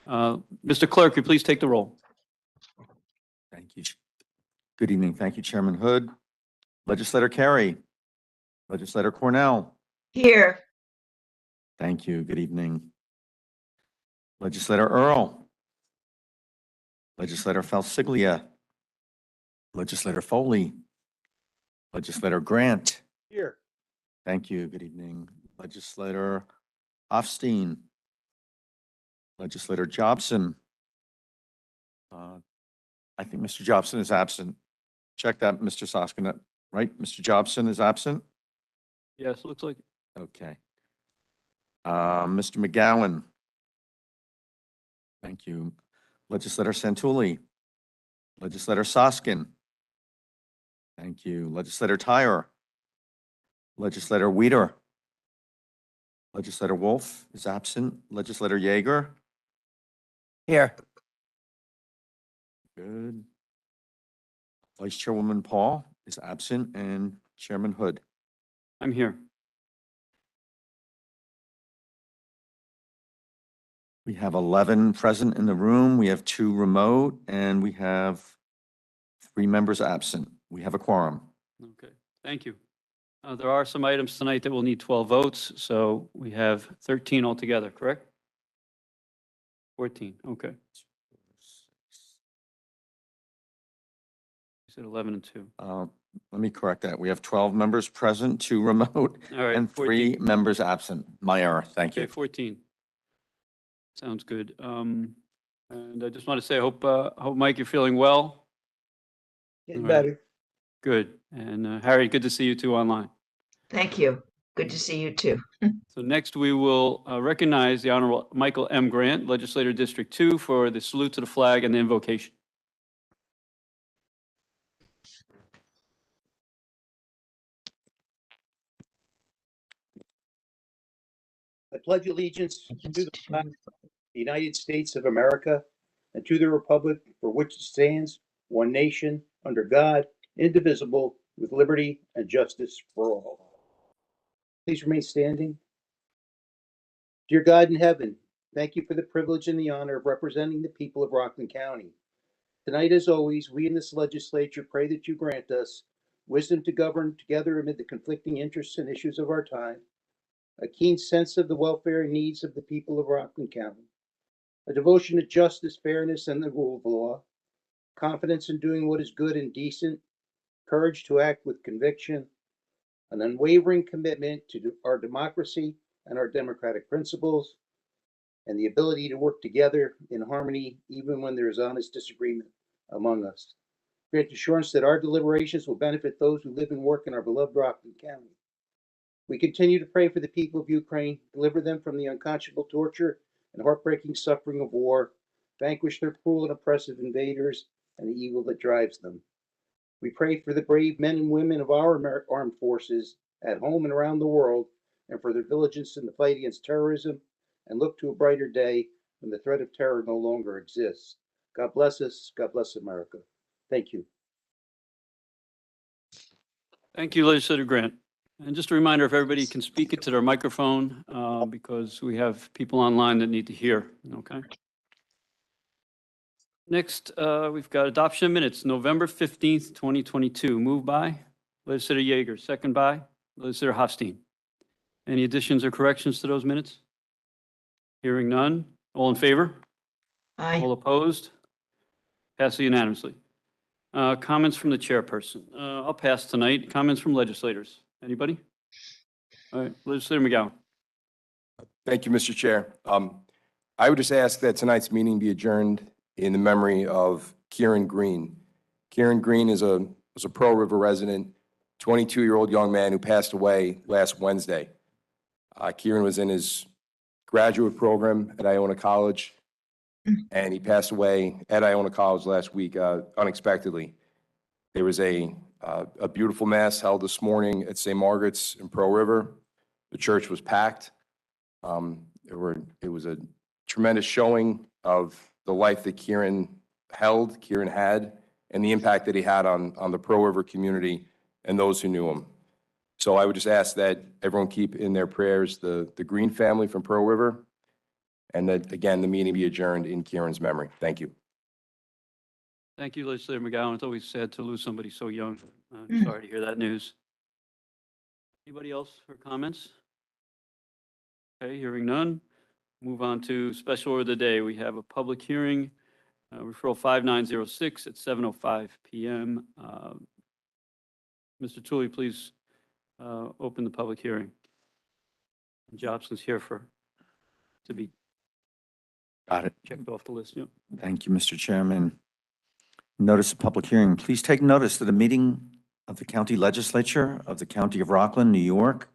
Mr. Clerk, you please take the roll. Thank you. Good evening. Thank you, Chairman Hood. Legislator Carey. Legislator Cornell. Here. Thank you. Good evening. Legislator Earl. Legislator Falsiglia. Legislator Foley. Legislator Grant. Here. Thank you. Good evening. Legislator Hofstein. Legislator Jobson. I think Mr. Jobson is absent. Check that, Mr. Soskin, right? Mr. Jobson is absent? Yes, looks like. Okay. Mr. McGowan. Thank you. Legislator Santulli. Legislator Soskin. Thank you. Legislator Tyre. Legislator Weider. Legislator Wolf is absent. Legislator Yeager. Here. Good. Vice Chairwoman Paul is absent and Chairman Hood. I'm here. We have 11 present in the room. We have 2 remote and we have 3 members absent. We have a quorum. Okay, thank you. There are some items tonight that will need 12 votes, so we have 13 altogether, correct? 14, okay. You said 11 and 2. Let me correct that. We have 12 members present, 2 remote, All right, and 3 members absent. My error. Thank Okay, you. 14. Sounds good. And I just want to say, I hope, Mike, you're feeling well. Getting All right. better. Good. And Harry, good to see you too online. Thank you. Good to see you too. So next, we will recognize the Honorable Michael M. Grant, Legislator District 2, for the salute to the flag and the invocation. I pledge allegiance to the flag of the United States of America and to the republic for which it stands, one nation, under God, indivisible, with liberty and justice for all. Please remain standing. Dear God in heaven, thank you for the privilege and the honor of representing the people of Rockland County. Tonight, as always, we in this legislature pray that you grant us wisdom to govern together amid the conflicting interests and issues of our time, a keen sense of the welfare and needs of the people of Rockland County, a devotion to justice, fairness, and the rule of law, confidence in doing what is good and decent, courage to act with conviction, an unwavering commitment to our democracy and our democratic principles, and the ability to work together in harmony even when there is honest disagreement among us. Grant assurance that our deliberations will benefit those who live and work in our beloved Rockland County. We continue to pray for the people of Ukraine, deliver them from the unconscionable torture and heartbreaking suffering of war, vanquish their cruel and oppressive invaders and the evil that drives them. We pray for the brave men and women of our armed forces at home and around the world, and for their diligence in the fight against terrorism, and look to a brighter day when the threat of terror no longer exists. God bless us. God bless America. Thank you. Thank you, Legislator Grant. And just a reminder, if everybody can speak into their microphone, because we have people online that need to hear, okay? Next, we've got adoption of minutes, November 15th, 2022. Moved by Legislator Yeager, second by Legislator Hofstein. Any additions or corrections to those minutes? Hearing none. All in favor? Aye. All opposed? Passes unanimously. Comments from the chairperson. I'll pass tonight. Comments from legislators. Anybody? All right, Legislator McGowan. Thank you, Mr. Chair. I would just ask that tonight's meeting be adjourned in the memory of Kieran Green. Kieran Green was a Pearl River resident, 22-year-old young man who passed away last Wednesday. Kieran was in his graduate program at Iona College, and he passed away at Iona College last week unexpectedly. There was a beautiful mass held this morning at St. Margaret's in Pearl River. The church was packed. It was a tremendous showing of the life that Kieran had, and the impact that he had on the Pearl River community and those who knew him. So I would just ask that everyone keep in their prayers the Green family from Pearl River, and that, again, the meeting be adjourned in Kieran's memory. Thank you. Thank you, Legislator McGowan. It's always sad to lose somebody so young. Mm. Sorry to hear that news. Anybody else for comments? Okay, hearing none. Move on to special order of the day. We have a public hearing, referral 5906 at 7:05 PM. Mr. Tooley, please open the public hearing. Jobson's here to be Got it. checked off the list. Yep. Thank you, Mr. Chairman. Notice of public hearing. Please take notice that a meeting of the County Legislature of the County of Rockland, New York,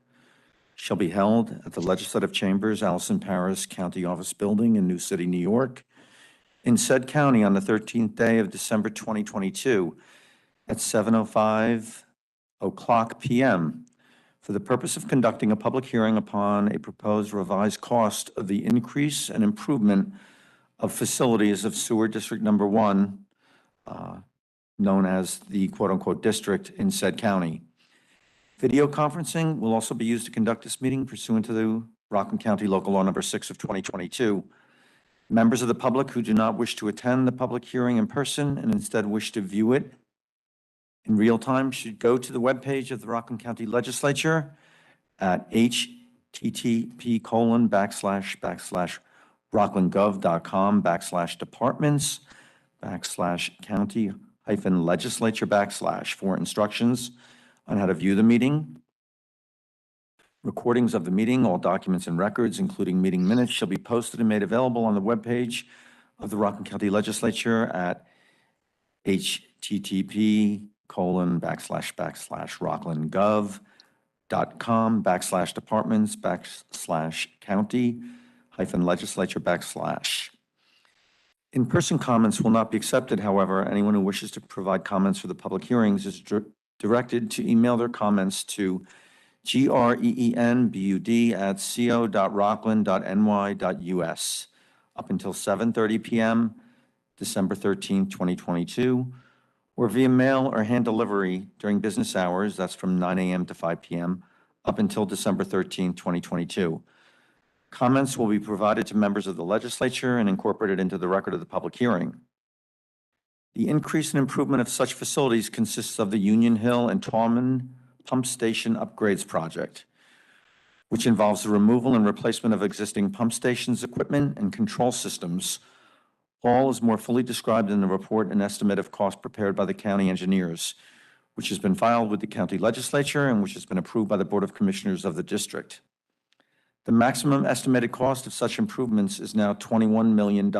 shall be held at the Legislative Chambers, Allison Paris County Office Building in New City, New York, in said county on the 13th day of December 2022 at 7:05 PM for the purpose of conducting a public hearing upon a proposed revised cost of the increase and improvement of facilities of Sewer District Number 1, known as the quote-unquote district in said county. Video conferencing will also be used to conduct this meeting pursuant to the Rockland County Local Law Number 6 of 2022. Members of the public who do not wish to attend the public hearing in person and instead wish to view it in real time should go to the webpage of the Rockland County Legislature at http://rocklandgov.com/departments/county-legislature/ for instructions on how to view the meeting. Recordings of the meeting, all documents and records, including meeting minutes, shall be posted and made available on the webpage of the Rockland County Legislature at http://rocklandgov.com/departments/county-legislature/. In-person comments will not be accepted. However, anyone who wishes to provide comments for the public hearings is directed to email their comments to greenbud@co.rockland.ny.us up until 7:30 PM, December 13th, 2022, or via mail or hand delivery during business hours, that's from 9 AM to 5 PM, up until December 13th, 2022. Comments will be provided to members of the legislature and incorporated into the record of the public hearing. The increase and improvement of such facilities consists of the Union Hill and Tallman Pump Station Upgrades Project, which involves the removal and replacement of existing pump stations, equipment, and control systems. All is more fully described in the report and estimate of cost prepared by the county engineers, which has been filed with the county legislature and which has been approved by the Board of Commissioners of the district. The maximum estimated cost of such improvements is now $21 million,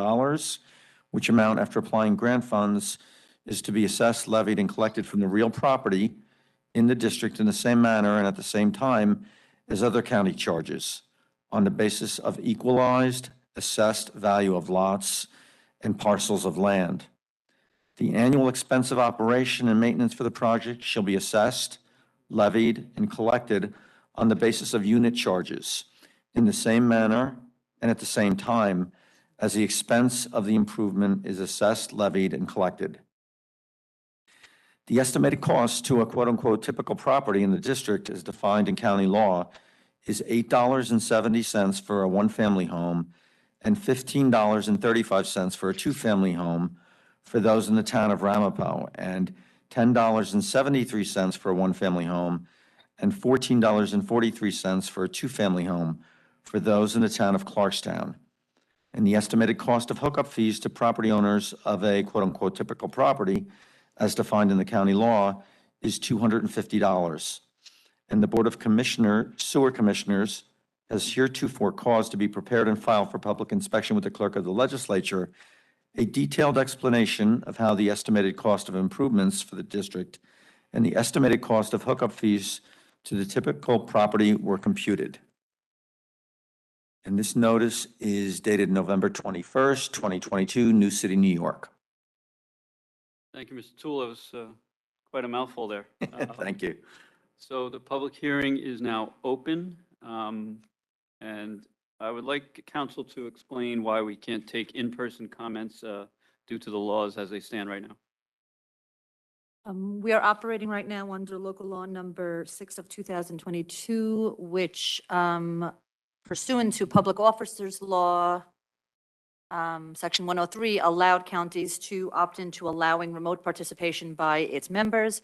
which amount, after applying grant funds, is to be assessed, levied, and collected from the real property in the district in the same manner and at the same time as other county charges on the basis of equalized assessed value of lots and parcels of land. The annual expense of operation and maintenance for the project shall be assessed, levied, and collected on the basis of unit charges in the same manner and at the same time as the expense of the improvement is assessed, levied, and collected. The estimated cost to a quote-unquote typical property in the district as defined in county law is $8.70 for a one-family home and $15.35 for a two-family home for those in the town of Ramapo, and $10.73 for a one-family home and $14.43 for a two-family home for those in the town of Clarkstown. And the estimated cost of hookup fees to property owners of a quote-unquote typical property as defined in the county law is $250. And the Board of Sewer Commissioners has heretofore caused to be prepared and filed for public inspection with the clerk of the legislature a detailed explanation of how the estimated cost of improvements for the district and the estimated cost of hookup fees to the typical property were computed. And this notice is dated November 21st, 2022, New City, New York. Thank you, Mr. Toole. That was quite a mouthful there. Thank you. So the public hearing is now open, and I would like council to explain why we can't take in-person comments due to the laws as they stand right now. We are operating right now under local law number 6 of 2022, which pursuant to public officers law Section 103 allowed counties to opt into allowing remote participation by its members.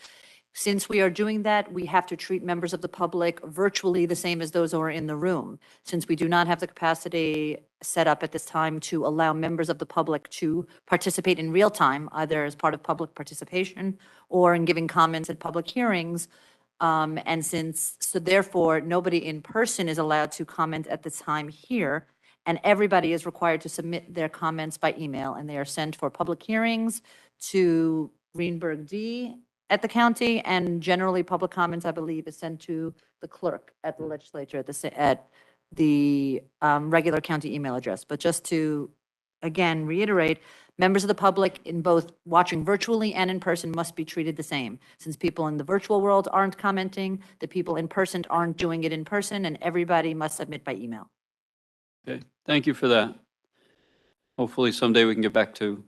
Since we are doing that, we have to treat members of the public virtually the same as those who are in the room. Since we do not have the capacity set up at this time to allow members of the public to participate in real time, either as part of public participation or in giving comments at public hearings, so therefore, nobody in person is allowed to comment at the time here, and everybody is required to submit their comments by email, and they are sent for public hearings to Greenberg D at the county, and generally, public comments, I believe, is sent to the clerk at the legislature at the regular county email address. But just to, again, reiterate, members of the public in both watching virtually and in person must be treated the same. Since people in the virtual world aren't commenting, the people in person aren't doing it in person, and everybody must submit by email. Okay, thank you for that. Hopefully someday we can get back to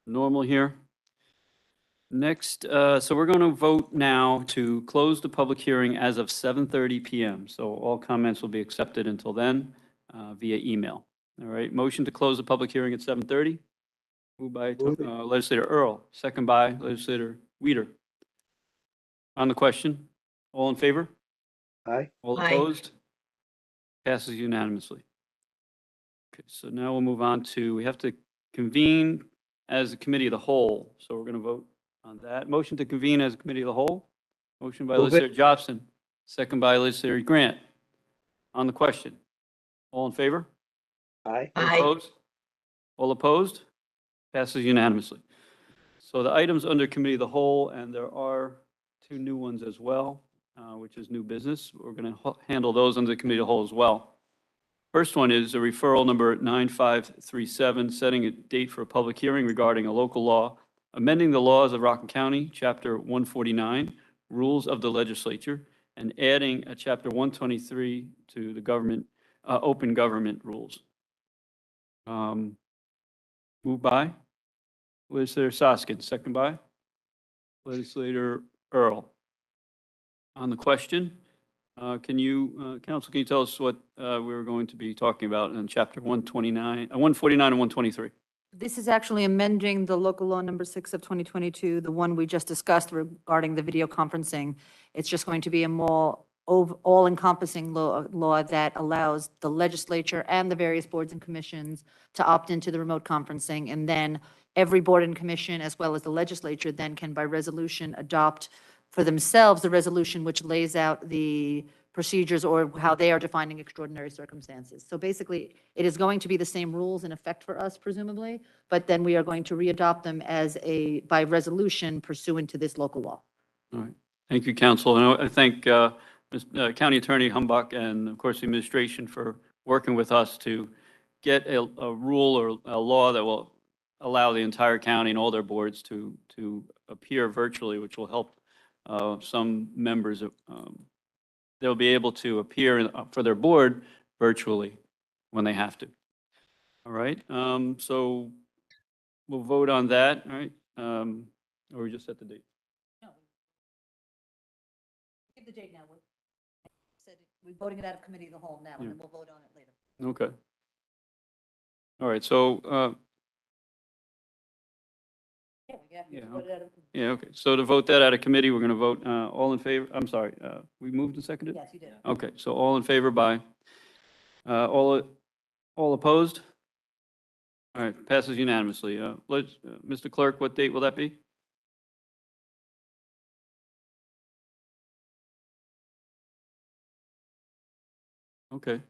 normal here. Next, so we're going to vote now to close the public hearing as of 7:30 PM. So all comments will be accepted until then via email. All right, motion to close the public hearing at 7:30. Moved by Move it. Legislator Earl, second by Legislator Weider. On the question, all in favor? Aye. All Aye. opposed? Passes unanimously. Okay, so now we'll move on to, we have to convene as a committee of the whole. So we're going to vote on that. Motion to convene as a committee of the whole. Motion by Move it. Legislator Jobson, second by Legislator Grant. On the question, all in favor? Aye. All Aye. opposed? All opposed? Passes unanimously. So the items under committee of the whole, and there are two new ones as well, which is new business. We're going to handle those under the committee of the whole as well. First one is a referral number 9537, setting a date for a public hearing regarding a local law, amending the laws of Rockland County, Chapter 149, Rules of the Legislature, and adding a Chapter 123 to the government, open government rules. Moved by Legislator Soskin, second by Legislator Earl. On the question, council, can you tell us what we're going to be talking about in Chapter 149 and 123? This is actually amending the local law number 6 of 2022, the one we just discussed regarding the video conferencing. It's just going to be a more all-encompassing law that allows the legislature and the various boards and commissions to opt into the remote conferencing. And then every board and commission, as well as the legislature, then can by resolution adopt for themselves the resolution which lays out the procedures or how they are defining extraordinary circumstances. So basically, it is going to be the same rules in effect for us, presumably, but then we are going to readopt them by resolution pursuant to this local law. All right. Thank you, council. And I thank County Attorney Humbach and, of course, the administration for working with us to get a rule or a law that will allow the entire county and all their boards to appear virtually, which will help some members. They'll be able to appear for their board virtually when they have to. All right, so we'll vote on that, all right? Or we just set the date? No. Give the date now. We're voting it out of committee of the whole now, and then we'll vote on it later. Okay. All right, so, yeah, okay. So to vote that out of committee, we're going to vote all in favor. I'm sorry, we moved and seconded? Yes, you did. Okay, so all in favor by, all opposed? All right, passes unanimously. Mr. Clerk, what date will that be? Okay.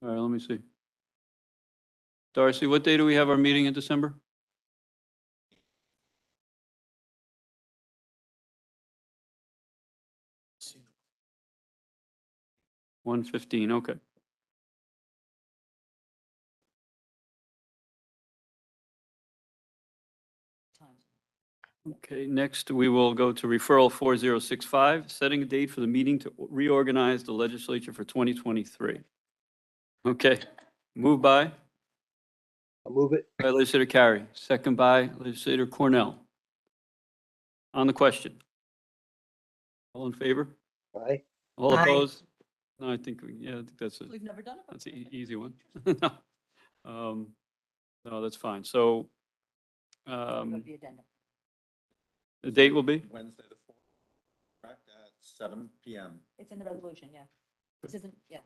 All right, let me see. Darcy, what day do we have our meeting in December? 1:15, okay. Okay, next we will go to referral 4065, setting a date for the meeting to reorganize the legislature for 2023. Okay, moved by I'll move it. Legislator Carey, second by Legislator Cornell. On the question. All in favor? Aye. All Aye. opposed? No, I think, yeah, I think that's We've never done it. that's an easy one. No. No, that's fine. So, Go to um, the addendum. the date will be? Wednesday the 4th, correct, at 7 PM. It's in the resolution, yeah. This isn't, yeah.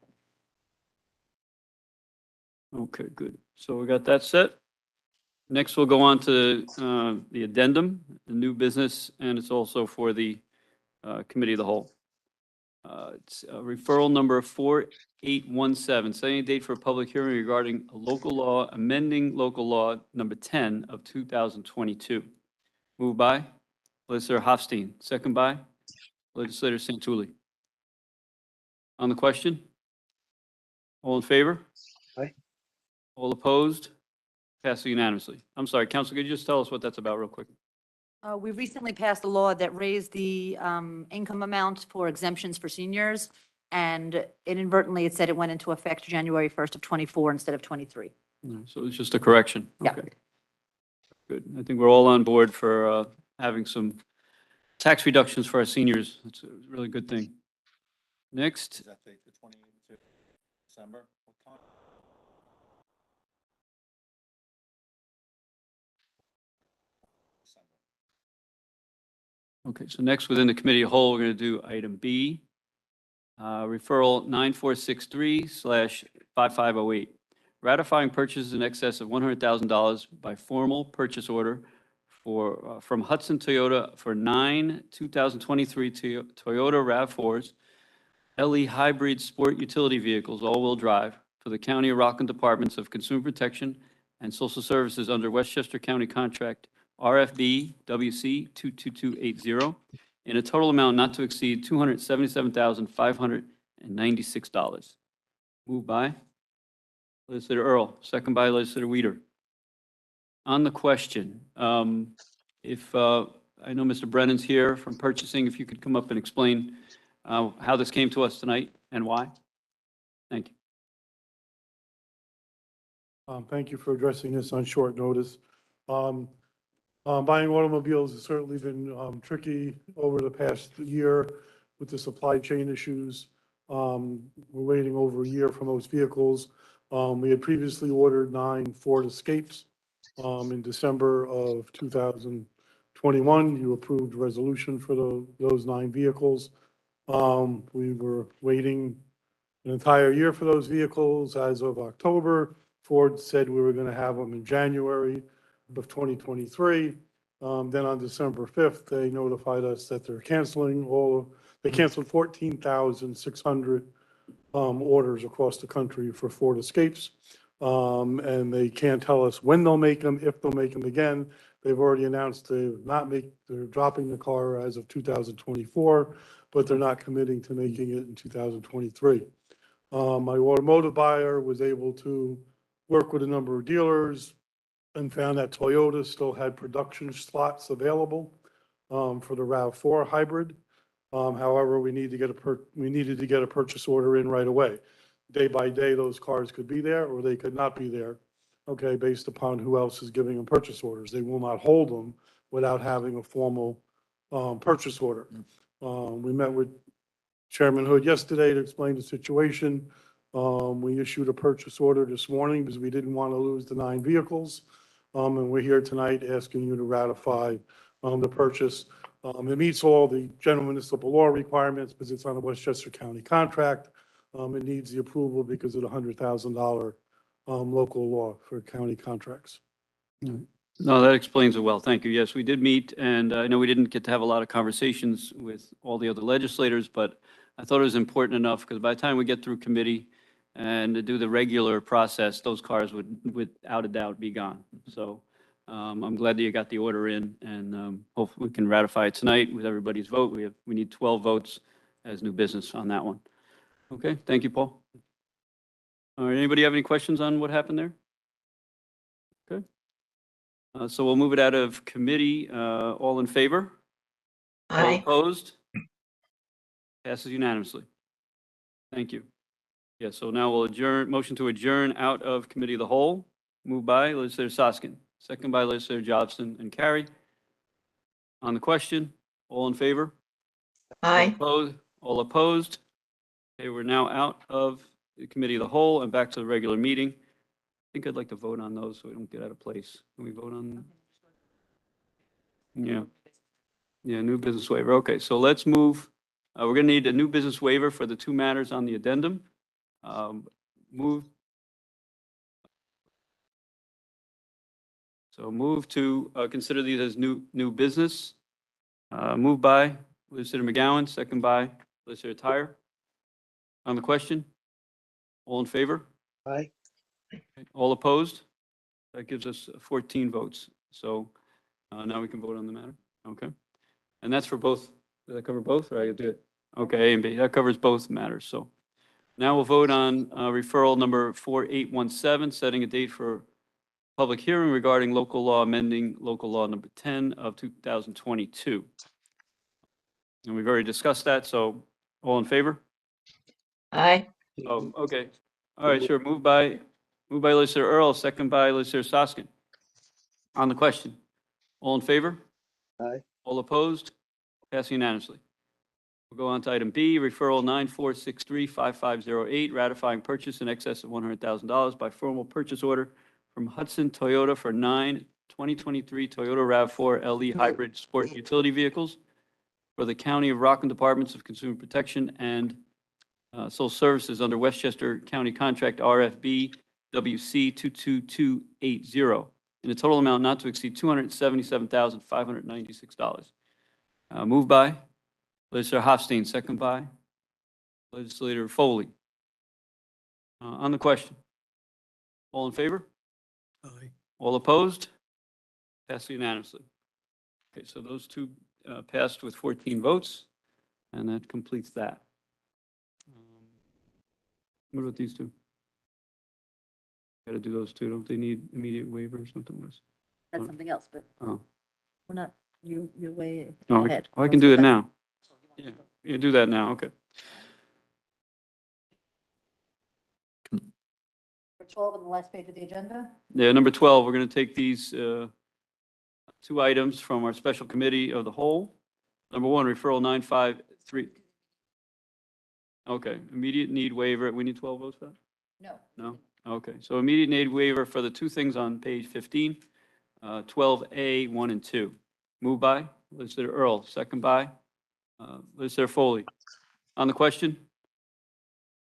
Okay, good. So we got that set. Next, we'll go on to the addendum, the new business, and it's also for the committee of the whole. It's referral number 4817, setting a date for a public hearing regarding a local law, amending local law number 10 of 2022. Moved by Legislator Hofstein, second by Legislator Santulli. On the question? All in favor? Aye. All opposed? Passes unanimously. I'm sorry, Council, could you just tell us what that's about real quick? We recently passed a law that raised the income amount for exemptions for seniors, and inadvertently, it said it went into effect January 1st of '24 instead of '23. No, so it's just a correction? Yeah. Okay. Good. I think we're all on board for having some tax reductions for our seniors. It's a really good thing. Next, Is that date the 28th of December? What time? December. okay, so next within the committee of whole, we're going to do item B, referral 9463/5508, ratifying purchases in excess of $100,000 by formal purchase order for, from Hudson Toyota for 9 2023 Toyota RAV4s, LE hybrid sport utility vehicles, all-wheel drive, for the County of Rockland Departments of Consumer Protection and Social Services under Westchester County Contract RFB WC 22280 in a total amount not to exceed $277,596. Moved by Legislator Earl, second by Legislator Weider. On the question, if, I know Mr. Brennan's here from purchasing, if you could come up and explain how this came to us tonight and why? Thank you. Thank you for addressing this on short notice. Buying automobiles has certainly been tricky over the past year with the supply chain issues. We're waiting over a year for most vehicles. We had previously ordered 9 Ford Escapes in December of 2021. You approved a resolution for those 9 vehicles. We were waiting an entire year for those vehicles. As of October, Ford said we were going to have them in January of 2023. Then on December 5th, they notified us that they're canceling they canceled 14,600 orders across the country for Ford Escapes. And they can't tell us when they'll make them, if they'll make them again. They've already announced they're dropping the car as of 2024, but they're not committing to making it in 2023. My automotive buyer was able to work with a number of dealers and found that Toyota still had production slots available for the RAV4 hybrid. However, we needed to get a purchase order in right away. Day by day, those cars could be there or they could not be there, okay, based upon who else is giving them purchase orders. They will not hold them without having a formal purchase order. We met with Chairman Hood yesterday to explain the situation. We issued a purchase order this morning because we didn't want to lose the 9 vehicles. And we're here tonight asking you to ratify the purchase. It meets all the general municipal law requirements because it's on a Westchester County contract. It needs the approval because of the $100,000 local law for county contracts. No, that explains it well. Thank you. Yes, we did meet, and I know we didn't get to have a lot of conversations with all the other legislators, but I thought it was important enough because by the time we get through committee and to do the regular process, those cars would, without a doubt, be gone. So I'm glad that you got the order in, and hopefully we can ratify it tonight with everybody's vote. We need 12 votes as new business on that one. Okay, thank you, Paul. All right, anybody have any questions on what happened there? Okay. So we'll move it out of committee. All in favor? All Aye. opposed? Passes unanimously. Thank you. Yeah, so now we'll adjourn, motion to adjourn out of committee of the whole. Moved by Legislator Soskin, second by Legislator Jobson and Carey. On the question, all in favor? Aye. All opposed? Okay, we're now out of the committee of the whole and back to the regular meeting. I think I'd like to vote on those so we don't get out of place. Can we vote on? Yeah. Yeah, new business waiver. Okay, so let's move. We're going to need a new business waiver for the two matters on the addendum. Move. So move to consider these as new business. Moved by Legislator McGowan, second by Legislator Tyre. On the question? All in favor? Aye. All opposed? That gives us 14 votes. So now we can vote on the matter. Okay. And that's for both. Does that cover both or I could do it? Okay, A and B. That covers both matters. So now we'll vote on referral number 4817, setting a date for public hearing regarding local law amending local law number 10 of 2022. And we've already discussed that. So all in favor? Aye. Oh, okay. All right, sure. Moved by Legislator Earl, second by Legislator Soskin. On the question, all in favor? Aye. All opposed? Passed unanimously. We'll go on to item B, referral 94635508, ratifying purchase in excess of $100,000 by formal purchase order from Hudson Toyota for 9 2023 Toyota RAV4 LE hybrid sport utility vehicles for the County of Rockland Departments of Consumer Protection and Social Services under Westchester County Contract RFB WC 22280 in a total amount not to exceed $277,596. Moved by Legislator Hofstein, second by Legislator Foley. On the question, all in favor? Aye. All opposed? Passed unanimously. Okay, so those two passed with 14 votes, and that completes that. What about these two? Got to do those two. Don't they need immediate waiver or something else? That's something else, but Oh, we're not, you're way no, ahead. I can do it now. Yeah, you do that now, okay. For 12 on the last page of the agenda? Yeah, number 12, we're going to take these two items from our special committee of the whole. Number one, referral 953. Okay, immediate need waiver. We need 12 votes for that? No. No? Okay, so immediate need waiver for the two things on page 15, 12A, 1 and 2. Moved by Legislator Earl, second by Legislator Foley. On the question?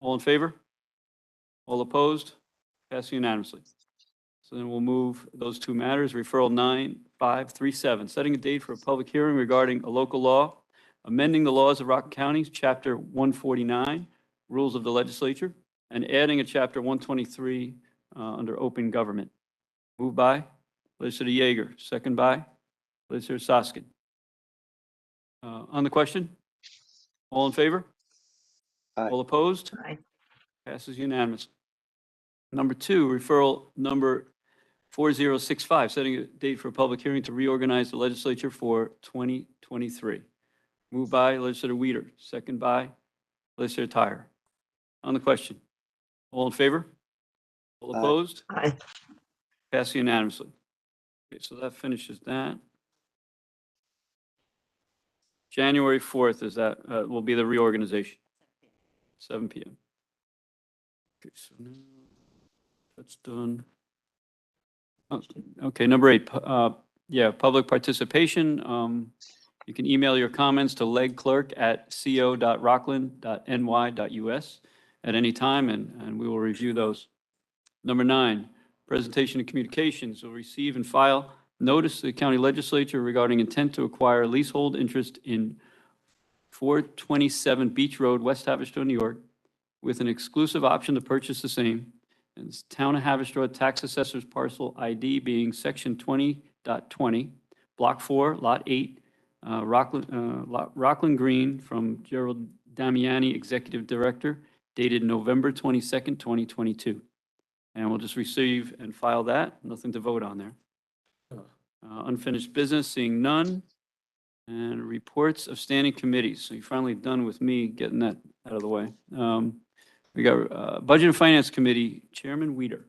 All in favor? All opposed? Passed unanimously. So then we'll move those two matters. Referral 9537, setting a date for a public hearing regarding a local law, amending the laws of Rockland County, Chapter 149, Rules of the Legislature, and adding a Chapter 123 under Open Government. Moved by Legislator Yeager, second by Legislator Soskin. On the question? All in favor? Aye. All opposed? Aye. Passes unanimously. Number two, referral number 4065, setting a date for a public hearing to reorganize the legislature for 2023. Moved by Legislator Weider, second by Legislator Tyre. On the question, all in favor? All Aye. opposed? Aye. Passed unanimously. Okay, so that finishes that. January 4th is that, will be the reorganization, 7 PM. Okay, so now that's done. Oh, okay, number 8, yeah, public participation. You can email your comments to legclerk@co.rockland.ny.us at any time, and we will review those. Number 9, presentation of communications. Will receive and file notice to the county legislature regarding intent to acquire leasehold interest in 427 Beach Road, West Haverstraw, New York, with an exclusive option to purchase the same. And it's Town of Haverstraw Tax Assessor's Parcel ID being Section 20.20, Block 4, Lot 8, Rockland Green, from Gerald Damiani, Executive Director, dated November 22nd, 2022. And we'll just receive and file that. Nothing to vote on there. Unfinished business, seeing none. And reports of standing committees. So you're finally done with me getting that out of the way. We got Budget and Finance Committee, Chairman Weider.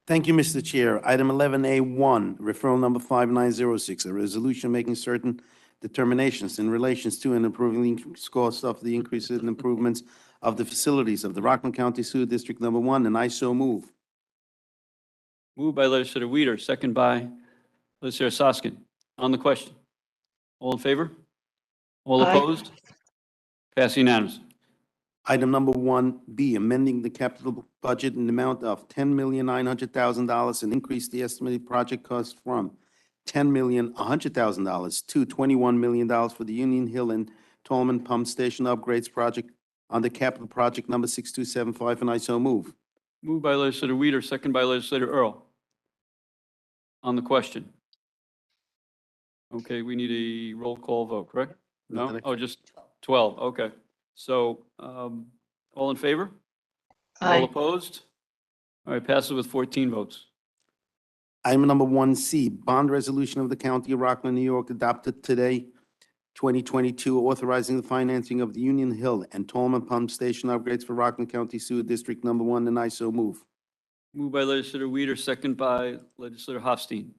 Thank you, Mr. Chair. Item 11A1, referral number 5906, a resolution making certain determinations in relations to and approving the increased cost of the increases and improvements of the facilities of the Rockland County Sewer District Number 1, and I so move. Moved by legislator Weider, second by legislator Soskin. On the question. All in favor? All Aye. opposed? Passed unanimously. Item number 1B, amending the capital budget in the amount of $10,900,000 and increase the estimated project cost from $10,100,000 to $21 million for the Union Hill and Tallman Pump Station Upgrades Project under capital project number 6275, and I so move. Moved by legislator Weider, second by legislator Earl. On the question. Okay, we need a roll call vote, correct? No? Oh, just 12, okay. So, all in favor? All Aye. opposed? All right, passes with 14 votes. Item number 1C, bond resolution of the County of Rockland, New York, adopted today, 2022, authorizing the financing of the Union Hill and Tallman Pump Station upgrades for Rockland County Sewer District Number 1, and I so move. Moved by legislator Weider, second by legislator Hofstein.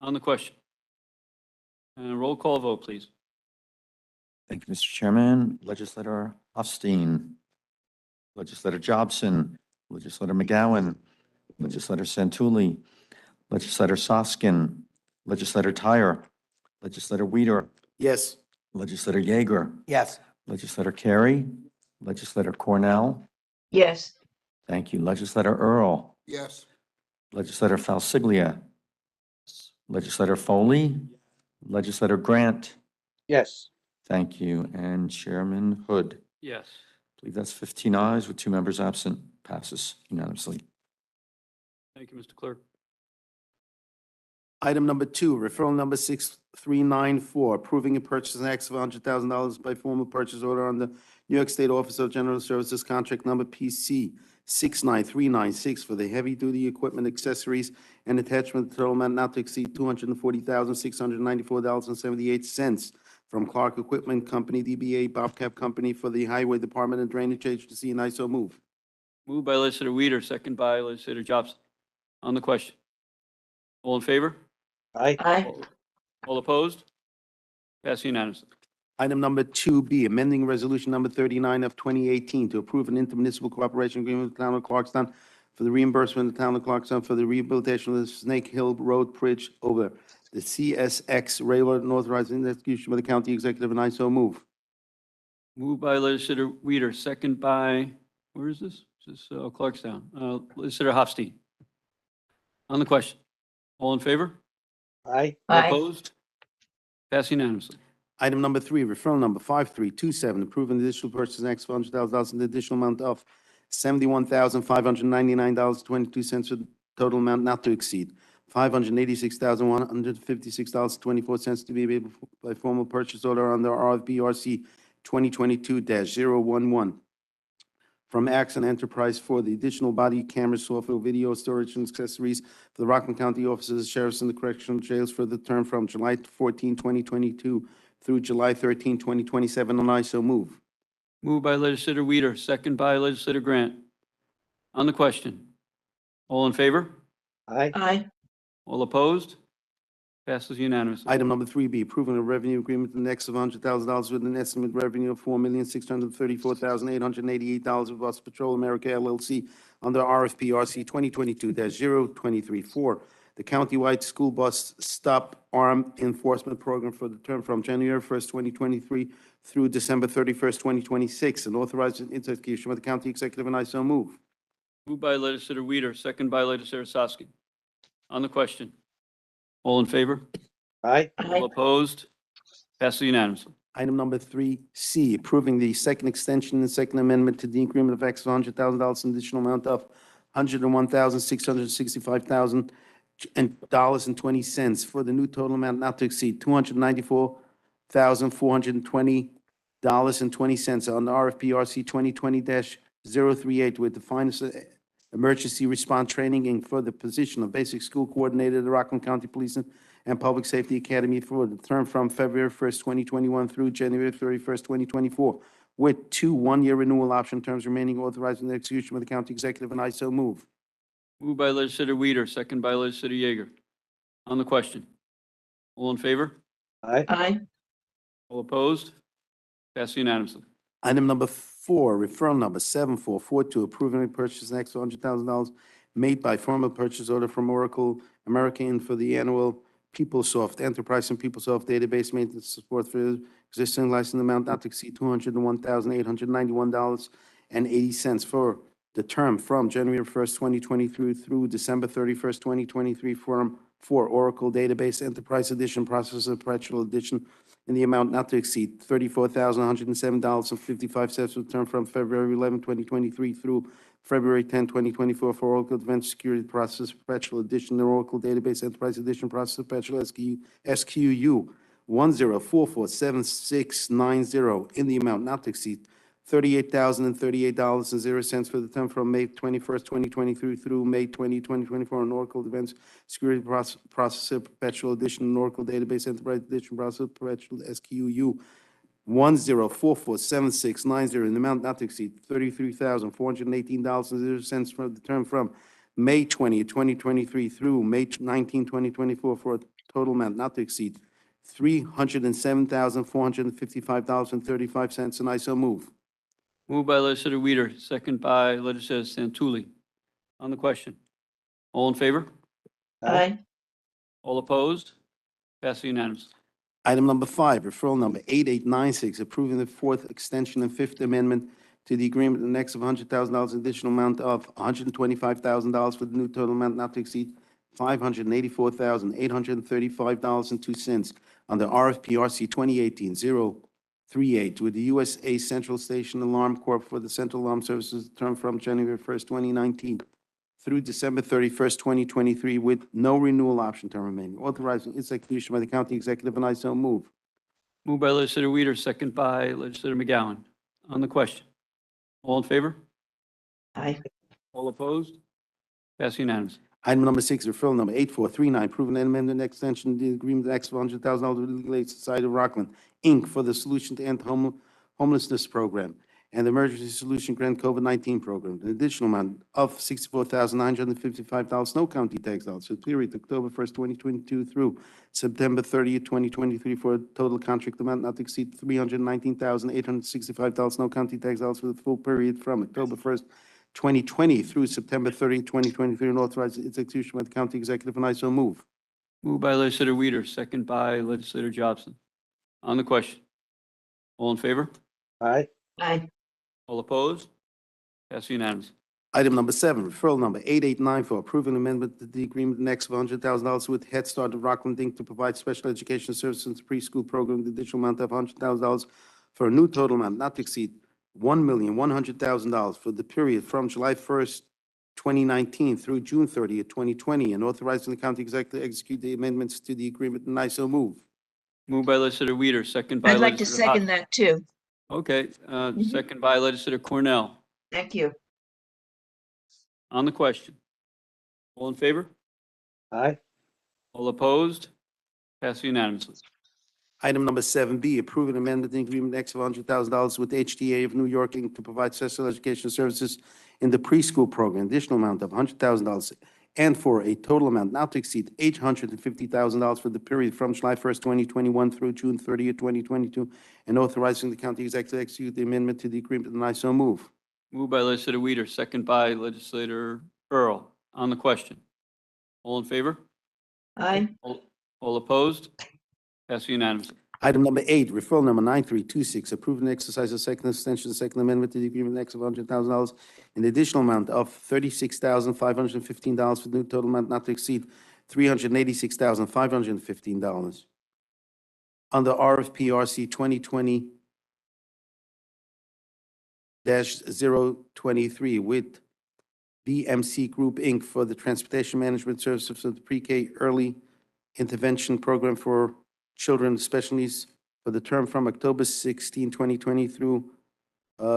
On the question. And roll call vote, please. Thank you, Mr. Chairman. Legislator Hofstein, Legislator Jobson, Legislator McGowan, Legislator Santulli, Legislator Soskin, Legislator Tyre, Legislator Weider, Yes. Legislator Yeager, Yes. Legislator Carey, Legislator Cornell. Yes. Thank you. Legislator Earl, Yes. Legislator Falsiglia, Legislator Foley, Legislator Grant. Yes. Thank you. And Chairman Hood. Yes. I believe that's 15 ayes with 2 members absent. Passes unanimously. Thank you, Mr. Clerk. Item number 2, referral number 6394, approving a purchase in excess of $100,000 by formal purchase order on the New York State Office of General Services contract number PC 69396 for the heavy-duty equipment, accessories, and attachment total amount not to exceed $240,694.78 from Clark Equipment Company, DBA Bobcat Company, for the Highway Department and Drainage Agency, and I so move. Moved by legislator Weider, second by legislator Jobson. On the question. All in favor? Aye. Aye. All opposed? Passed unanimously. Item number 2B, amending resolution number 39 of 2018 to approve an intermunicipal cooperation agreement with the town of Clarkstown for the reimbursement of the town of Clarkstown for the rehabilitation of the Snake Hill Road Bridge over the CSX Railroad, and authorizing the execution by the county executive, and I so move. Moved by legislator Weider, second by, where is this? This is Clarkstown. Legislator Hofstein. On the question. All in favor? Aye. All Aye. opposed? Passed unanimously. Item number 3, referral number 5327, approving the additional purchase in excess of $100,000 in the additional amount of $71,599.22 for the total amount not to exceed $586,156.24 to be made by formal purchase order under RFB-RC 2022-011 from Axon Enterprise for the additional body camera, software, video storage, and accessories for the Rockland County offices, sheriffs, and the correctional jails for the term from July 14, 2022 through July 13, 2027, and I so move. Moved by legislator Weider, second by legislator Grant. On the question. All in favor? Aye. Aye. All opposed? Passes unanimously. Item number 3B, approving a revenue agreement in excess of $100,000 with an estimated revenue of $4,634,888 with Bus Patrol America LLC under RFP RC 2022-0234, the countywide school bus stop arm enforcement program for the term from January 1st, 2023 through December 31st, 2026, and authorizing execution by the county executive, and I so move. Moved by legislator Weider, second by legislator Soskin. On the question. All in favor? Aye. All opposed? Passes unanimously. Item number 3C, approving the second extension and second amendment to the agreement of excess of $100,000 in additional amount of $101,665,000.20 for the new total amount not to exceed $294,420.20 on the RFP RC 2020-038 with the finest emergency response training and for the position of basic school coordinator at the Rockland County Police and Public Safety Academy for the term from February 1st, 2021 through January 31st, 2024, with 2 one-year renewal option terms remaining, authorizing the execution of the county executive, and I so move. Moved by legislator Weider, second by legislator Yeager. On the question. All in favor? Aye. Aye. All opposed? Passes unanimously. Item number 4, referral number 7442, approving a purchase in excess of $100,000 made by formal purchase order from Oracle American for the annual PeopleSoft Enterprise and PeopleSoft database maintenance support for existing license amount not to exceed $201,891.80 for the term from January 1st, 2023 through December 31st, 2023 for Oracle Database Enterprise Edition, Processor Perpetual Edition in the amount not to exceed $34,107.55 for the term from February 11, 2023 through February 10, 2024 for Oracle Advanced Security Processor Perpetual Edition and Oracle Database Enterprise Edition Processor Perpetual SQU 10447690 in the amount not to exceed $38,038.00 for the term from May 21st, 2023 through May 20, 2024 on Oracle Advanced Security Processor Perpetual Edition and Oracle Database Enterprise Edition Processor Perpetual SQU 10447690 in the amount not to exceed $33,418.00 for the term from May 20, 2023 through May 19, 2024 for a total amount not to exceed $307,455.35, and I so move. Moved by legislator Weider, second by legislator Santulli. On the question, all in favor? Aye. All opposed? Passed unanimously. Item number 5, referral number 8896, approving the fourth extension and fifth amendment to the agreement in excess of $100,000 additional amount of $125,000 for the new total amount not to exceed $584,835.02 under RFP RC 2018-038 with the USA Central Station Alarm Corp. for the Central Alarm Services term from January 1st, 2019 through December 31st, 2023, with no renewal option term remaining, authorizing its execution by the county executive, and I so move. Moved by legislator Weider, second by legislator McGowan. On the question, all in favor? Aye. All opposed? Passed unanimously. Item number 6, referral number 8439, approving an amendment and extension of the agreement of X $100,000 with the Legislature Society of Rockland, Inc. for the Solution to End Homelessness Program and the Emergency Solution Grant COVID-19 Program. An additional amount of $64,955 no county tax dollars for the period October 1st, 2022 through September 30th, 2023 for a total contract amount not to exceed $319,865 no county tax dollars for the full period from October 1st, 2020 through September 30, 2023, and authorize its execution by the county executive, and I so move. Moved by legislator Weider, second by legislator Jobson. On the question, all in favor? Aye. Aye. All opposed? Passed unanimously. Item number 7, referral number 8894, approving amendment to the agreement in excess of $100,000 with Head Start of Rockland, Inc. to provide special education services in the preschool program, the additional amount of $100,000 for a new total amount not to exceed $1,100,000 for the period from July 1st, 2019 through June 30th, 2020, and authorizing the county executive to execute the amendments to the agreement, and I so move. Moved by legislator Weider, second by I'd like to legislator Hott. second that too. Okay, second by legislator Cornell. Thank you. On the question, all in favor? Aye. All opposed? Passed unanimously. Item number 7B, approving amendment to the agreement in excess of $100,000 with HTA of New York, Inc. to provide special education services in the preschool program, additional amount of $100,000, and for a total amount not to exceed $850,000 for the period from July 1st, 2021 through June 30th, 2022, and authorizing the county executive to execute the amendment to the agreement, and I so move. Moved by legislator Weider, second by legislator Earl. On the question, all in favor? Aye. All opposed? Passed unanimously. Item number 8, referral number 9326, approving the exercise of second extension, second amendment to the agreement in excess of $100,000, an additional amount of $36,515 for the new total amount not to exceed $386,515. Under RFP RC 2020-023 with BMC Group, Inc. for the Transportation Management Services for the Pre-K Early Intervention Program for Children with Special Needs for the term from October 16, 2020 through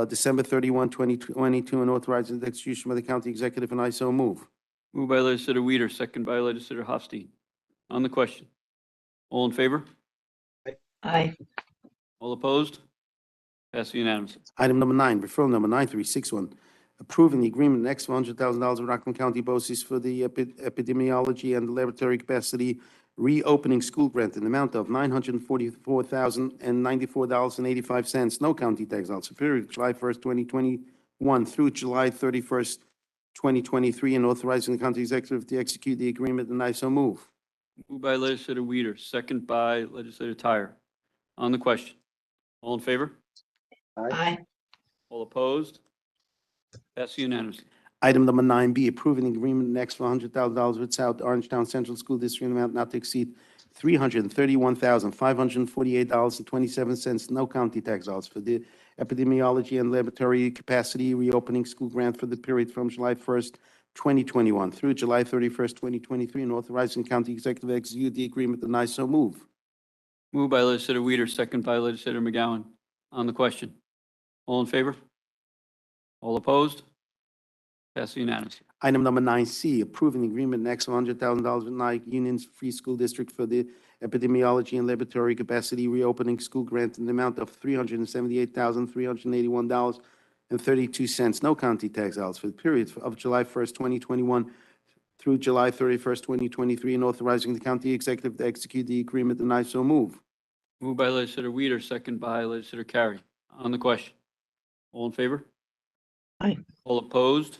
December 31, 2022, and authorizing the execution by the county executive, and I so move. Moved by legislator Weider, second by legislator Hofstein. On the question, all in favor? Aye. All opposed? Passed unanimously. Item number 9, referral number 9361, approving the agreement in excess of $100,000 with Rockland County BOCES for the epidemiology and the laboratory capacity reopening school grant in the amount of $944,094.85, no county tax dollars, for the period July 1st, 2021 through July 31st, 2023, and authorizing the county executive to execute the agreement, and I so move. Moved by legislator Weider, second by legislator Tyre. On the question, all in favor? Aye. All opposed? Passed unanimously. Item number 9B, approving the agreement next for $100,000 with South Orangetown Central School District in an amount not to exceed $331,548.27, no county tax dollars, for the epidemiology and laboratory capacity reopening school grant for the period from July 1st, 2021 through July 31st, 2023, and authorizing county executive to execute the agreement, and I so move. Moved by legislator Weider, second by legislator McGowan. On the question, all in favor? All opposed? Passed unanimously. Item number 9C, approving the agreement next for $100,000 with Nyack Union Free School District for the epidemiology and laboratory capacity reopening school grant in the amount of $378,381.32, no county tax dollars, for the period of July 1st, 2021 through July 31st, 2023, and authorizing the county executive to execute the agreement, and I so move. Moved by legislator Weider, second by legislator Carey. On the question, all in favor? Aye. All opposed?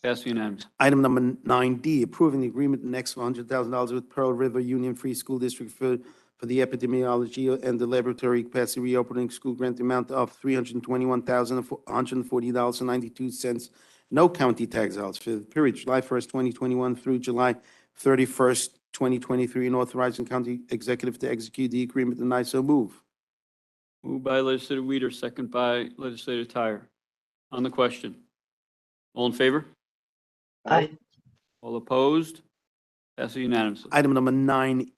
Passed unanimously. Item number 9D, approving the agreement next for $100,000 with Pearl River Union Free School District for the epidemiology and the laboratory capacity reopening school grant amount of $321,140.92, no county tax dollars, for the period July 1st, 2021 through July 31st, 2023, and authorizing county executive to execute the agreement, and I so move. Moved by legislator Weider, second by legislator Tyre. On the question, all in favor? Aye. All opposed? Passed unanimously. Item number 9E,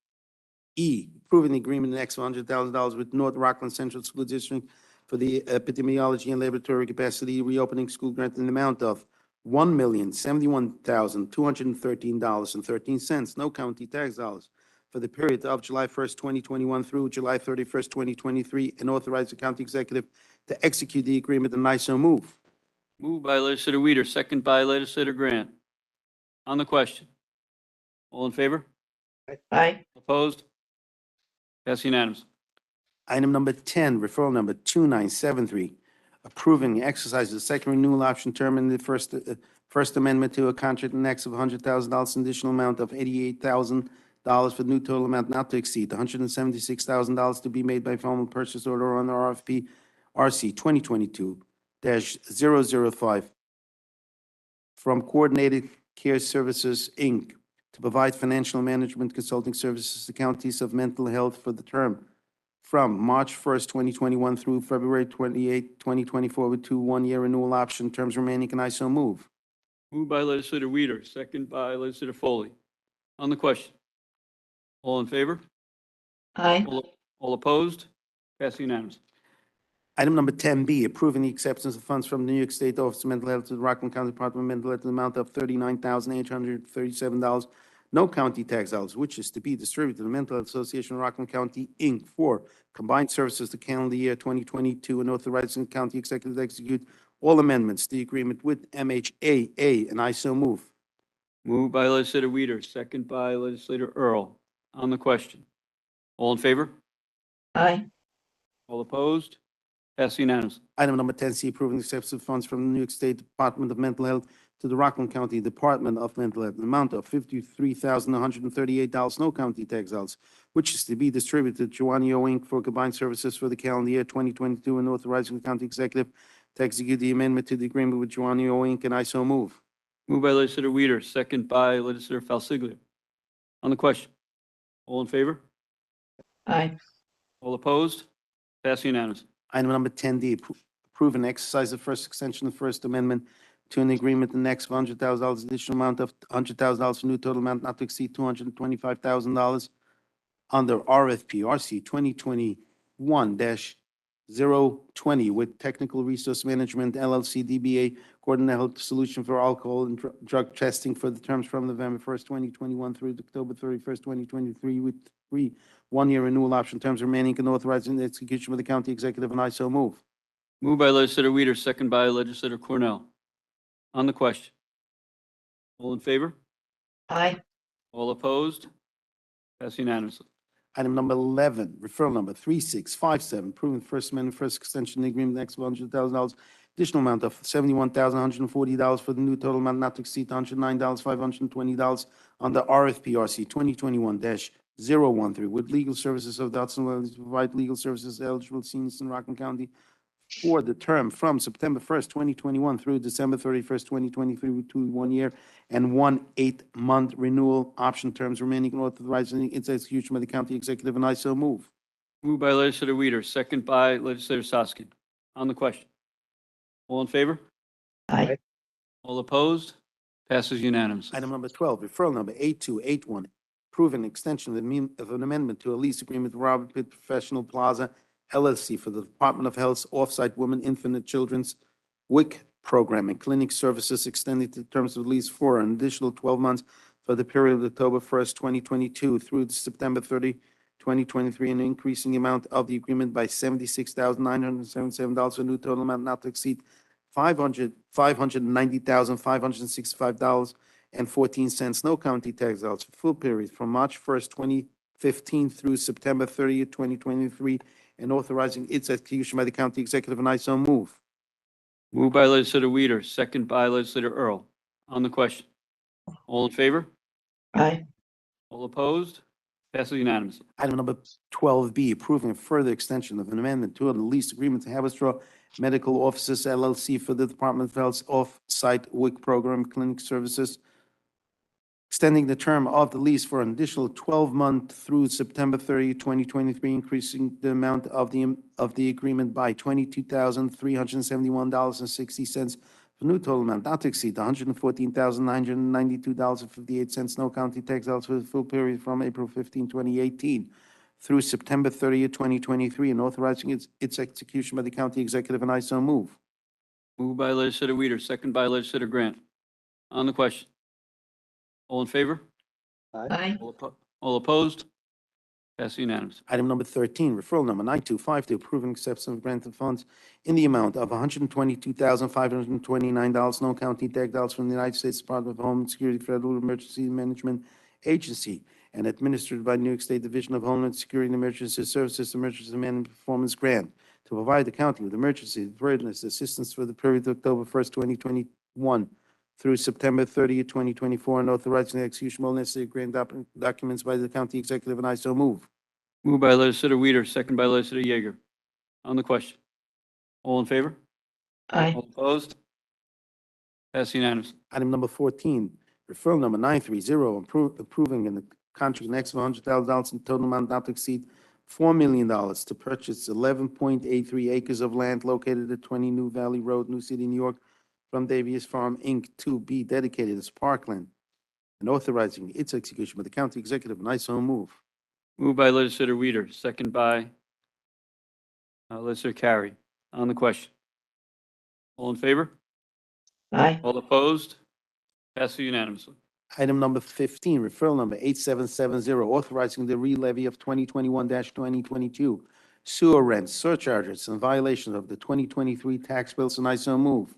approving the agreement next for $100,000 with North Rockland Central School District for the epidemiology and laboratory capacity reopening school grant in the amount of $1,071,213.13, no county tax dollars, for the period of July 1st, 2021 through July 31st, 2023, and authorize the county executive to execute the agreement, and I so move. Moved by legislator Weider, second by legislator Grant. On the question, all in favor? Aye. Opposed? Passed unanimously. Item number 10, referral number 2973, approving the exercise of the second renewal option term in the First Amendment to a contract in excess of $100,000, an additional amount of $88,000 for the new total amount not to exceed $176,000 to be made by formal purchase order on RFP RC 2022-005 from Coordinated Care Services, Inc., to provide financial management consulting services to counties of mental health for the term from March 1st, 2021 through February 28th, 2024, with 2 one-year renewal option terms remaining, and I so move. Moved by legislator Weider, second by legislator Foley. On the question, all in favor? Aye. All opposed? Passed unanimously. Item number 10B, approving the acceptance of funds from the New York State Office of Mental Health to the Rockland County Department of Mental Health in the amount of $39,837, no county tax dollars, which is to be distributed to the Mental Health Association of Rockland County, Inc., for combined services to calendar year 2022, and authorizing the county executive to execute all amendments to the agreement with MHAA, and I so move. Moved by legislator Weider, second by legislator Earl. On the question, all in favor? Aye. All opposed? Passed unanimously. Item number 10C, approving the acceptance of funds from the New York State Department of Mental Health to the Rockland County Department of Mental Health, an amount of $53,138, no county tax dollars, which is to be distributed to Giovanni O. Inc. for combined services for the calendar year 2022, and authorizing the county executive to execute the amendment to the agreement with Giovanni O. Inc., and I so move. Moved by legislator Weider, second by legislator Falsiglio. On the question, all in favor? Aye. All opposed? Passed unanimously. Item number 10D, approve and exercise the first extension of the First Amendment to an agreement in excess of $100,000, additional amount of $100,000 for new total amount not to exceed $225,000 under RFP RC 2021-020 with Technical Resource Management LLC DBA Coordinated Health Solution for Alcohol and Drug Testing for the terms from November 1st, 2021 through October 31st, 2023, with 3 one-year renewal option terms remaining, and authorizing the execution of the county executive, and I so move. Moved by legislator Weider, second by legislator Cornell. On the question, all in favor? Aye. All opposed? Pass unanimously. Item number 11, referral number 3657, approving First Amendment First Extension Agreement, next $100,000, additional amount of $71,140 for the new total amount not to exceed $109,520 under RFP RC 2021-013 with legal services of the Hudson Valley to provide legal services eligible seniors in Rockland County for the term from September 1st, 2021 through December 31st, 2023, to 1 year and 1 8-month renewal option terms remaining and authorizing its execution by the county executive, and I so move. Moved by legislator Weider, second by legislator Soskin. On the question. All in favor? Aye. All opposed? Passes unanimously. Item number 12, referral number 8281, approve an extension of an amendment to a lease agreement with Robert Pitt Professional Plaza LLC for the Department of Health's Offsite Women, Infant, and Children's WIC program and clinic services, extending the terms of the lease for an additional 12 months for the period of October 1st, 2022 through September 30, 2023, and increasing the amount of the agreement by $76,977 for a new total amount not to exceed $590,565.14, no county tax dollars for full period from March 1st, 2015 through September 30th, 2023, and authorizing its execution by the county executive, and I so move. Moved by legislator Weider, second by legislator Earl. On the question. All in favor? Aye. All opposed? Passes unanimously. Item number 12B, approving a further extension of an amendment to the lease agreement to Haverstraw Medical Offices LLC for the Department of Health's off-site WIC program clinic services, extending the term of the lease for an additional 12 months through September 30, 2023, increasing the amount of the agreement by $22,371.60 for new total amount not to exceed $114,992.58, no county tax dollars for the full period from April 15, 2018 through September 30, 2023, and authorizing its execution by the county executive, and I so move. Moved by legislator Weider, second by legislator Grant. On the question. All in favor? Aye. All opposed? Passes unanimously. Item number 13, referral number 9252, approving acceptance of grant of funds in the amount of $122,529, no county tax dollars from the United States Department of Homeland Security Federal Emergency Management Agency and administered by New York State Division of Homeland Security and Emergency Services Emergency Management Performance Grant to provide the county with emergency preparedness assistance for the period of October 1st, 2021 through September 30th, 2024, and authorizing the execution of all necessary grant documents by the county executive, and I so move. Moved by legislator Weider, second by legislator Yeager. On the question. All in favor? Aye. All opposed? Passes unanimously. Item number 14, referral number 930, approving in the contract next of $100,000 in total amount not to exceed $4 million to purchase 11.83 acres of land located at 20 New Valley Road, New City, New York, from Davies Farm, Inc., to be dedicated as parkland, and authorizing its execution by the county executive, and I so move. Moved by legislator Weider, second by legislator Carey. On the question. All in favor? Aye. All opposed? Passes unanimously. Item number 15, referral number 8770, authorizing the re-levy of 2021-2022 sewer rents, surcharges, and violations of the 2023 tax bills, and I so move.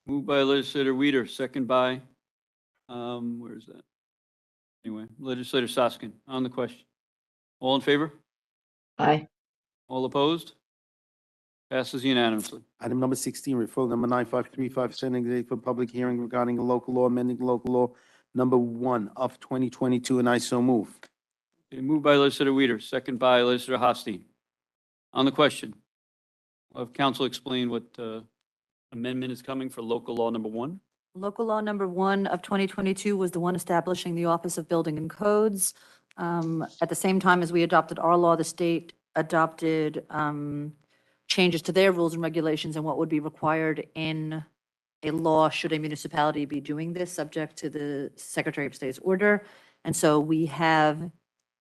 Moved by legislator Weider, second by, where is that? Anyway, legislator Soskin. On the question. All in favor? Aye. All opposed? Passes unanimously. Item number 16, referral number 9535, sending the date for public hearing regarding a local law, amending local law number 1 of 2022, and I so move. Okay, moved by legislator Weider, second by legislator Hosteen. On the question. I'll have council explain what amendment is coming for local law number 1. Local law number 1 of 2022 was the one establishing the Office of Building and Codes. At the same time as we adopted our law, the state adopted changes to their rules and regulations and what would be required in a law should a municipality be doing this, subject to the Secretary of State's order. And so we have,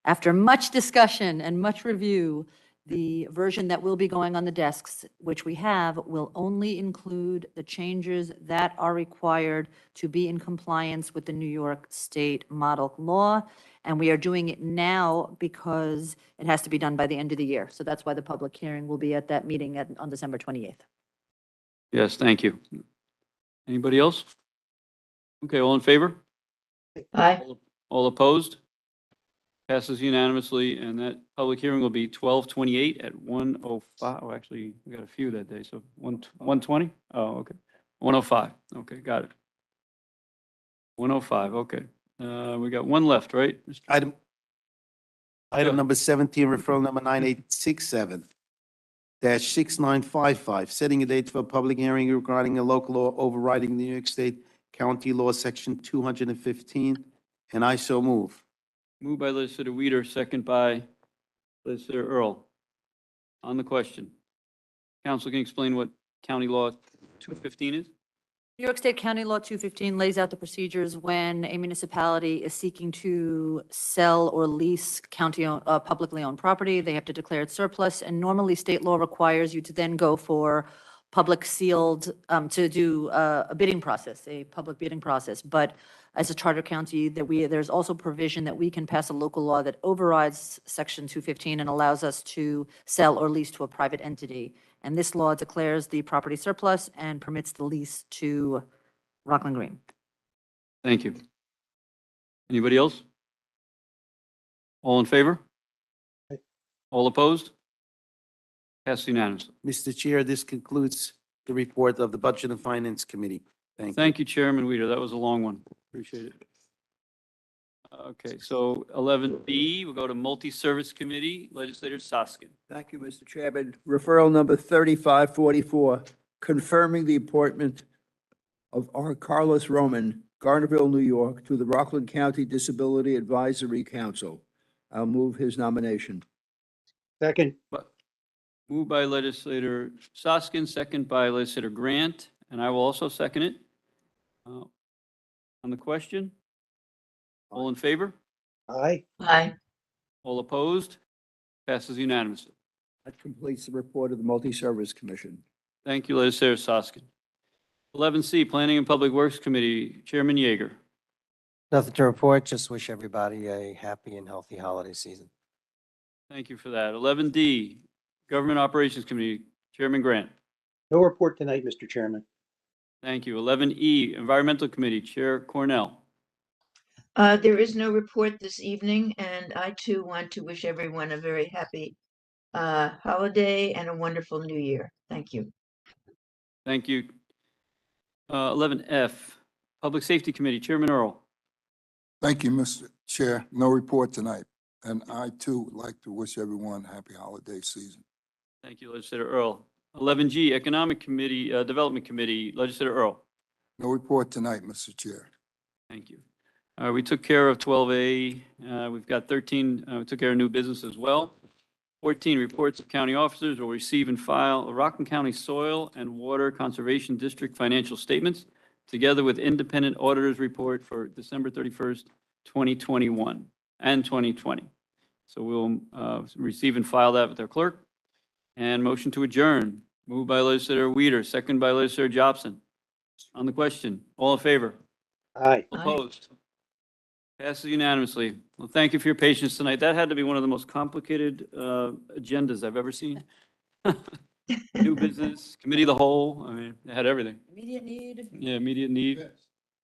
after much discussion and much review, the version that will be going on the desks, which we have, will only include the changes that are required to be in compliance with the New York State model law. And we are doing it now because it has to be done by the end of the year. So that's why the public hearing will be at that meeting on December 28th. Yes, thank you. Anybody else? Okay, all in favor? Aye. All opposed? Passes unanimously, and that public hearing will be 12/28 at 1:05. Oh, actually, we got a few that day, so 1:20? Oh, okay. 1:05. Okay, got it. 1:05, okay. We got one left, right? Item Go. number 17, referral number 9867-6955, setting a date for a public hearing regarding a local law overriding the New York State County Law, Section 215, and I so move. Moved by legislator Weider, second by legislator Earl. On the question. Council can explain what county law 215 is? New York State County Law 215 lays out the procedures when a municipality is seeking to sell or lease publicly owned property. They have to declare it surplus, and normally state law requires you to then go for public sealed, to do a bidding process, a public bidding process. But as a charter county, there's also provision that we can pass a local law that overrides Section 215 and allows us to sell or lease to a private entity. And this law declares the property surplus and permits the lease to Rockland Green. Thank you. Anybody else? All in favor? All opposed? Passed unanimously. Mr. Chair, this concludes the report of the Budget and Finance Committee. Thank you. Thank you, Chairman Weider. That was a long one. Appreciate it. Okay, so 11B, we'll go to Multi-Service Committee, Legislator Soskin. Thank you, Mr. Chairman. Referral number 3544, confirming the appointment of R. Carlos Roman, Garnerville, New York, to the Rockland County Disability Advisory Council. I'll move his nomination. Second. Moved by legislator Soskin, second by legislator Grant, and I will also second it. On the question? All in favor? Aye. Aye. All opposed? Passes unanimously. That completes the report of the Multi-Service Commission. Thank you, legislator Soskin. 11C, Planning and Public Works Committee, Chairman Yeager. Nothing to report, just wish everybody a happy and healthy holiday season. Thank you for that. 11D, Government Operations Committee, Chairman Grant. No report tonight, Mr. Chairman. Thank you. 11E, Environmental Committee, Chair Cornell. There is no report this evening, and I too want to wish everyone a very happy holiday and a wonderful new year. Thank you. Thank you. 11F, Public Safety Committee, Chairman Earl. Thank you, Mr. Chair. No report tonight. And I too would like to wish everyone a happy holiday season. Thank you, legislator Earl. 11G, Economic Committee, Development Committee, legislator Earl. No report tonight, Mr. Chair. Thank you. We took care of 12A. We've got 13, we took care of new business as well. 14, reports of county officers will receive and file Rockland County Soil and Water Conservation District financial statements, together with independent auditor's report for December 31st, 2021 and 2020. So we'll receive and file that with our clerk. And motion to adjourn, moved by legislator Weider, second by legislator Jobson. On the question, all in favor? Aye. Opposed? Passes unanimously. Well, thank you for your patience tonight. That had to be one of the most complicated agendas I've ever seen. New business, committee of the whole, I mean, it had everything. Immediate need. Yeah, immediate need.